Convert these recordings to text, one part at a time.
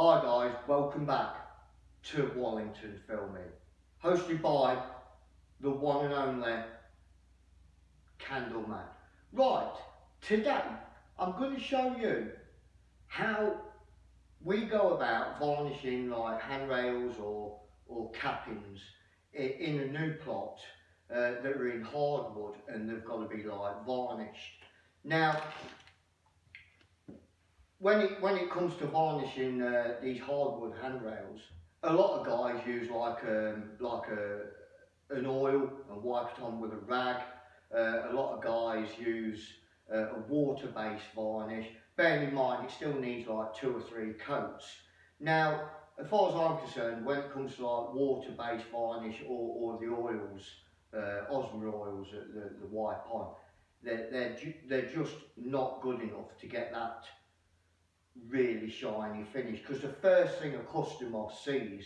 Hi guys, welcome back to Wallington Filming, hosted by the one and only Candleman. Right, today I'm going to show you how we go about varnishing like handrails or cappings in a new plot that are in hardwood and they've got to be like varnished. Now, when it comes to varnishing these hardwood handrails, a lot of guys use an oil and wipe it on with a rag. A lot of guys use a water-based varnish. Bearing in mind, it still needs like 2 or 3 coats. Now, as far as I'm concerned, when it comes to like water-based varnish or the oils, Osmo oils that the wipe on, they're just not good enough to get that really shiny finish, because the first thing a customer sees,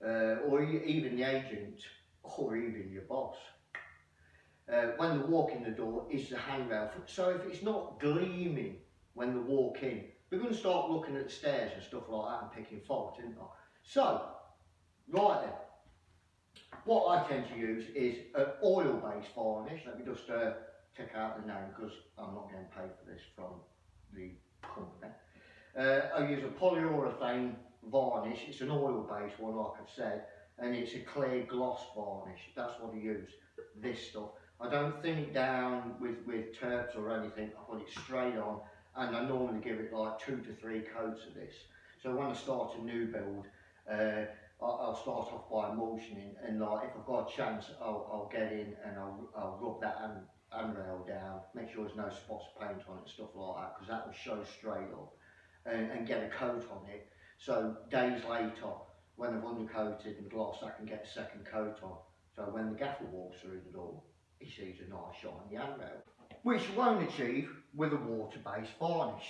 or even the agent, or even your boss, when they walk in the door, is the handrail. So if it's not gleaming when they walk in, they're going to start looking at the stairs and stuff like that and picking fault, isn't they? So, right then, what I tend to use is an oil-based varnish. Let me just check out the name, because I'm not getting paid for this from the company. I use a polyurethane varnish. It's an oil-based one, like I've said, and it's a clear gloss varnish. That's what I use, this stuff. I don't thin it down with terps or anything. I put it straight on, and I normally give it like 2 to 3 coats of this. So when I start a new build, I'll start off by emulsioning, and like if I've got a chance, I'll get in and I'll rub that handrail down, make sure there's no spots of paint on it and stuff like that, because that will show straight up. And get a coat on it, so days later when I've undercoated and glossed, I can get a second coat on, so when the gaffer walks through the door he sees a nice shiny handrail, which you won't achieve with a water-based varnish.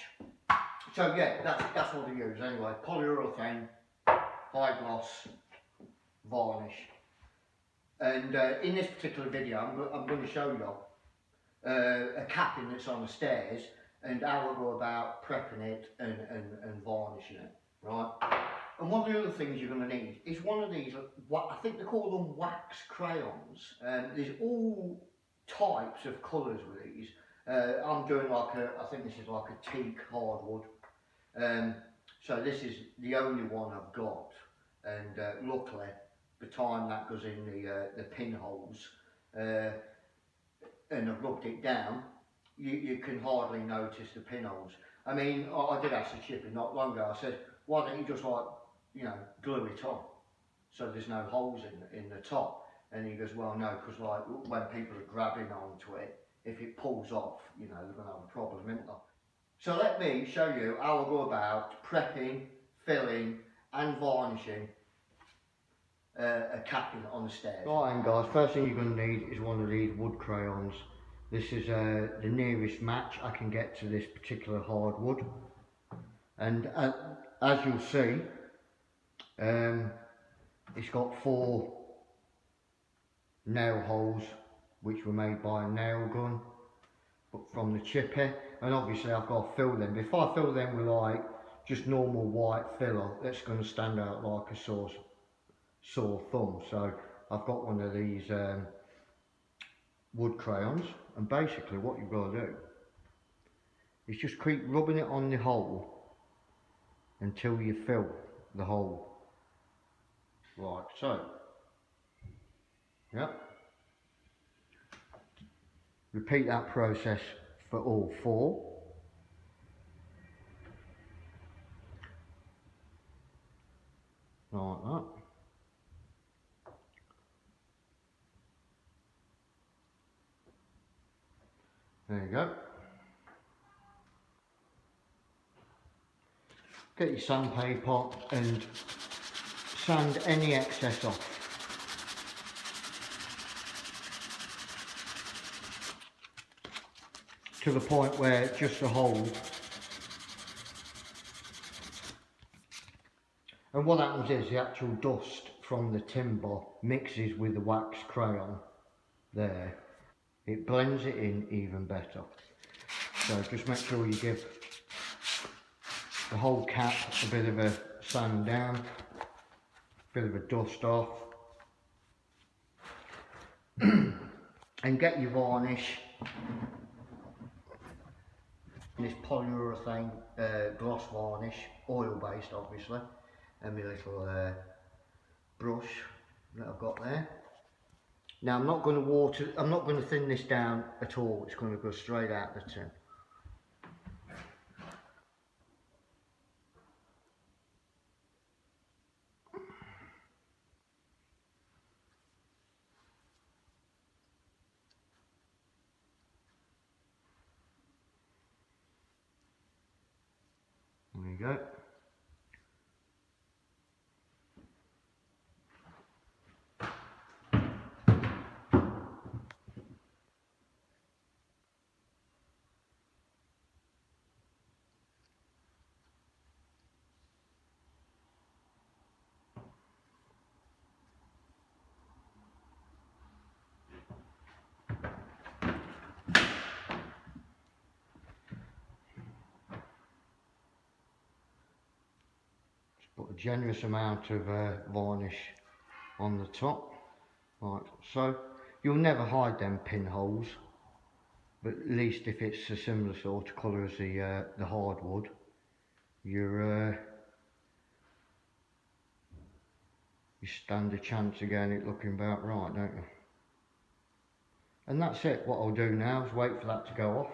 So yeah, that's what I use anyway. Polyurethane high gloss varnish. And in this particular video I'm going to show you a capping that's on the stairs and how I go about prepping it and varnishing it, right? And one of the other things you're going to need is one of these, I think they call them wax crayons. There's all types of colours with these. I'm doing like I think this is like a teak hardwood. So this is the only one I've got. And luckily, the time that goes in the pinholes, and I've rubbed it down, you can hardly notice the pinholes. I mean, I did ask the chipper not long ago. I said, why don't you just like, glue it on so there's no holes in the top? And he goes, well, no, because like when people are grabbing onto it, if it pulls off, they're going to have a problem, isn't they? So let me show you how I go about prepping, filling and varnishing a capping on the stairs. Right then guys, first thing you're going to need is one of these wood crayons. This is the nearest match I can get to this particular hardwood, and as you'll see, it's got 4 nail holes which were made by a nail gun from the chipper, and obviously I've got to fill them. If I fill them with like just normal white filler, that's going to stand out like a sore thumb. So I've got one of these wood crayons, and basically what you've got to do is just keep rubbing it on the hole until you fill the hole. Right, so yep, repeat that process for all 4. Like that. There you go. Get your sandpaper and sand any excess off. To the point where just a hole. And what happens is the actual dust from the timber mixes with the wax crayon there. It blends it in even better. So just make sure you give the whole cap a bit of a sand down, bit of a dust off, and get your varnish, this polyurethane gloss varnish, oil based obviously, and my little brush that I've got there. Now I'm not going to thin this down at all, it's going to go straight out the tin. There you go. Put a generous amount of varnish on the top, right, so you'll never hide them pinholes, but at least if it's a similar sort of colour as the hardwood, you stand a chance of getting it looking about right, don't you? And that's it. What I'll do now is wait for that to go off.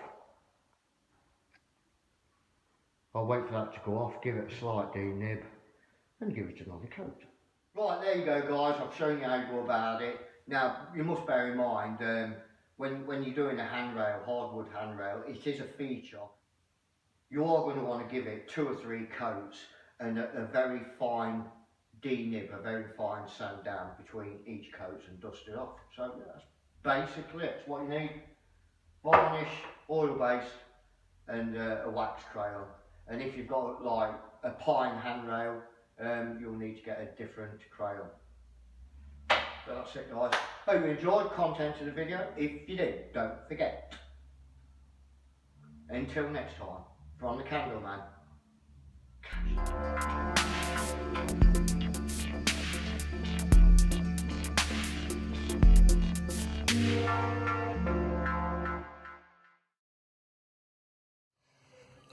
I'll wait for that to go off, give it a slight denib, and give it another coat. Right, there you go guys, I've shown you how to go about it. Now, you must bear in mind, when you're doing a handrail, hardwood handrail, it is a feature. You are going to want to give it 2 or 3 coats and a very fine denib, a very fine sand down between each coat and dust it off. So that's basically it. It's what you need: varnish, oil based, and a wax crayon. And if you've got like a pine handrail, you'll need to get a different crayon. So that's it guys. Hope you enjoyed the content of the video. If you did, don't forget. Until next time, from the Candle Man.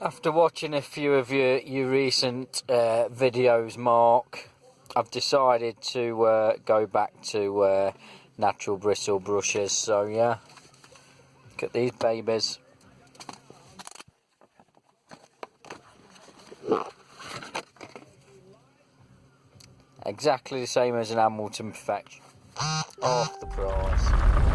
After watching a few of your recent videos, Mark, I've decided to go back to natural bristle brushes. So yeah, look at these babies. Exactly the same as an Hamilton Perfection. Half the price.